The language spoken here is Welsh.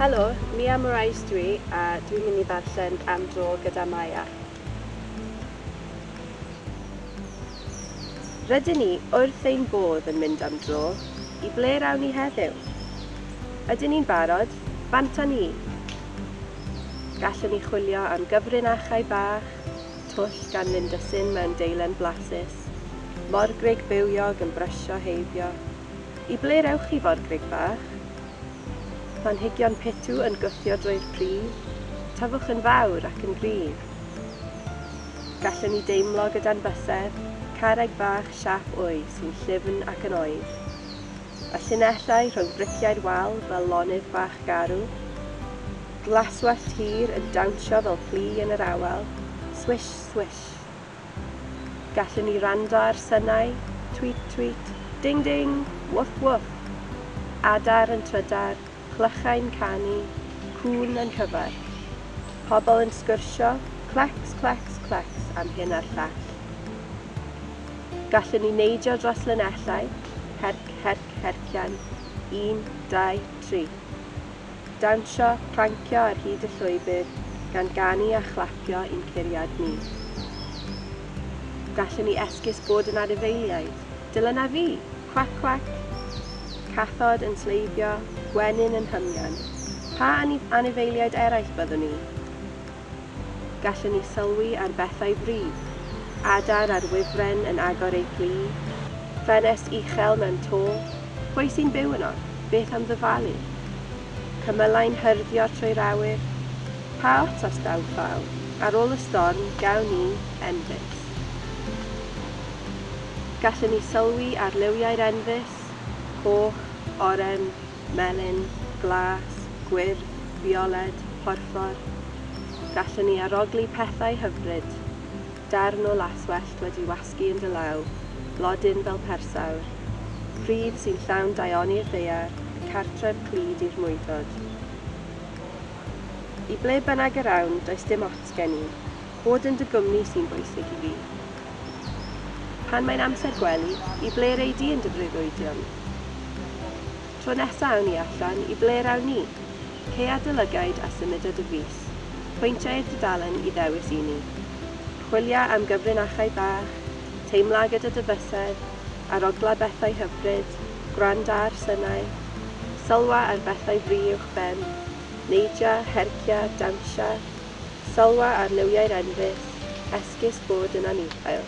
Helo, Nia Morais dwi, a dwi'n mynd i ddarllen Am Dro Gyda Maia. Rydyn ni wrth ein bodd yn mynd am dro, i ble rawn ni heddiw? Ydyn ni'n barod? Banta ni! Gallwn ni chwilio am gyfrinachau bach, twll gan Lindysyn mewn deilen blasus, morgrug bywiog yn brysio heibio. I ble rewch chi forgrug bach? Planhigion pitw yn gwthio drwy'r prif, tyfwch yn fawr ac yn gryf. Gallwn ni deimlo gyda'n bysedd, carreg bach siap wy sy'n llyfn ac yn oed. A llinellau rhwng briciau'r wal fel lonydd bach garw. Glaswellt hir yn dawnsio fel plu yn yr awel, swish, swish. Gallwn ni rando ar synau, tweet, tweet, ding, ding, woof, woof. Adar yn trydar, clychau'n canu, cwn yn cyfer. Pobl yn sgwrsio, clecs, clecs, clecs am hyn a'r llall. Gallwn ni neidio dros linellau, herc, herc, hercian, 1, 2, 3. Dawnsio, prancio ar hyd y llwybr, gan ganu a chlapio i'n curiad ni. Gallwn ni esgus bod yn anifeiliaid. Dylan a fi, cwac, cwac. Cathod yn sleibio, gwenyn yn hymian. Pa anifeiliaid eraill byddwn ni? Gallwn ni sylwi ar bethau brif. Adar ar wifren yn agor ei plu. Ffenest uchel mewn to. Pwy sy'n byw yno? Beth am ddyfalu? Cymylau'n hyrddio trwy'r awyr. Pa ots os daw llaw? Ar ôl y storm, gawn ni enfys. Gallwn ni sylwi ar liwiau'r enfys. Coch, oren, melyn, glas, gwyrdd, fioled, porffor. Gallwn ni aroglu pethau hyfryd. Darn o laswellt wedi wasgu yn dy law, blodyn fel persawr. Pridd sy'n llawn daioni'r ddaear, cartref clud i'r mwydod. I ble bynnag yr awn, does dim ots gen i. Bod yn dy gwmni sy'n bwysig i fi. Pan mae'n amser gwely, i ble rei di yn dy breuddwydion? Tro nesaf awn ni allan, i ble rawn ni? Cea dylygaid a symudod y fus. Pwyntiau i'r dudalen i ddewis i ni. Chwilio am gyfrinachau bach, teimla gyda dy fysedd, arogla bethau hyfryd, gwrando ar synau, sylwa ar bethau fri uwch ben, neidio, hercio, dawnsio, sylwa ar liwiau'r enfys, esgus bod yn anifeil.